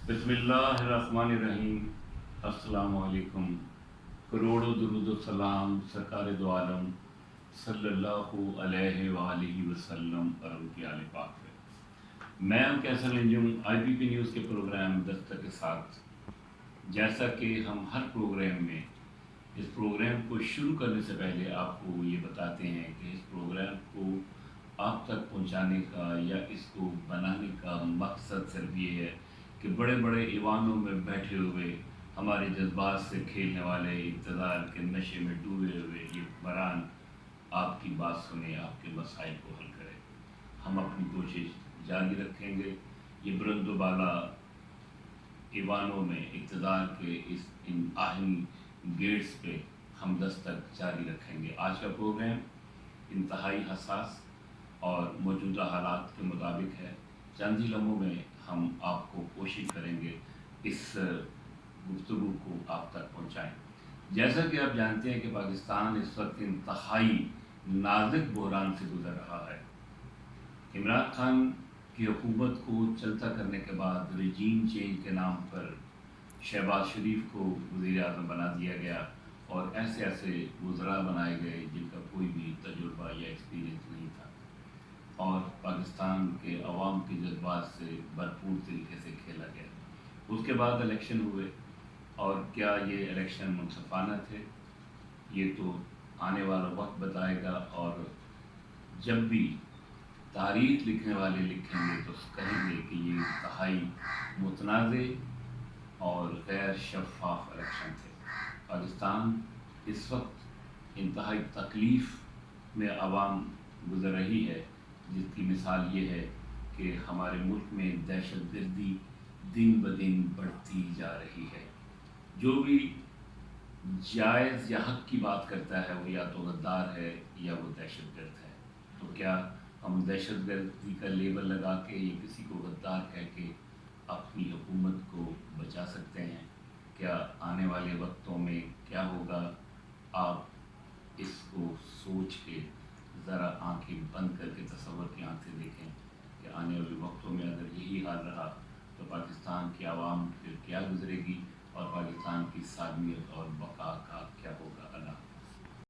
बिस्मिल्लाहिर्रहमानिर्रहीम। अस्सलाम वालेकुम। करोड़ों दुरूद सलाम सरकार दो आलम सल्लल्लाहु अलैहि वालिहि वसल्लम और उनके आले पाक पे। मैं हूं कैसर अंजुम IPP न्यूज़ के प्रोग्राम दस्तक के साथ। जैसा कि हम हर प्रोग्राम में इस प्रोग्राम को शुरू करने से पहले आपको ये बताते हैं कि इस प्रोग्राम को आप तक पहुंचाने का या इसको बनाने का मकसद सिर्फ ये है कि बड़े बड़े ईवानों में बैठे हुए हमारे जज्बात से खेलने वाले इक़्तिदार के नशे में डूबे हुए ये हुक्मरान आपकी बात सुने, आपके मसाइल को हल करें। हम अपनी कोशिश जारी रखेंगे। ये बुलंदबाला ईवानों में इक़्तिदार के इन आहनी गेट्स पे हम दस्तक जारी रखेंगे। आज का प्रोग्राम इंतहाई हसास और मौजूदा हालात के मुताबिक है। चंद ही लम्हों में हम आपको कोशिश करेंगे इस गुफ्तगू को आप तक पहुँचाएँ। जैसा कि आप जानते हैं कि पाकिस्तान इस वक्त इंतहाई नाजुक बहरान से गुजर रहा है। इमरान खान की हुकूमत को चलता करने के बाद रजीम चेंज के नाम पर शहबाज शरीफ को वज़ीर आज़म बना दिया गया और ऐसे ऐसे वज़रा बनाए गए जिनका कोई भी तजुर्बा या एक्सपीरियंस नहीं था और पाकिस्तान के अवाम के जज्बात से भरपूर तरीके से खेला गया। उसके बाद इलेक्शन हुए और क्या ये इलेक्शन मुनसफ़ाना थे, ये तो आने वाला वक्त बताएगा। और जब भी तारीख़ लिखने वाले लिखेंगे तो कहेंगे कि ये इंतहाई मुतनाज़े और गैर शफ़ाफ़ इलेक्शन थे। पाकिस्तान इस वक्त इंतहाई तकलीफ़ में आवाम गुज़र रही है, जिसकी मिसाल ये है कि हमारे मुल्क में दहशतगर्दी दिन ब दिन बढ़ती जा रही है। जो भी जायज़ या हक़ की बात करता है वो या तो गद्दार है या वो दहशतगर्द है। तो क्या हम दहशतगर्दी का लेबल लगा के या किसी को गद्दार कह के अपनी हुकूमत को बचा सकते हैं? क्या आने वाले वक्तों में क्या होगा? आप इसको सोच के ज़रा आंखें बंद करके तसव्वुर की आँख से देखें कि आने वाले वक्तों में अगर यही हाल रहा तो पाकिस्तान की आवाम फिर क्या गुजरेगी और पाकिस्तान की सालमियत और बका का क्या होगा।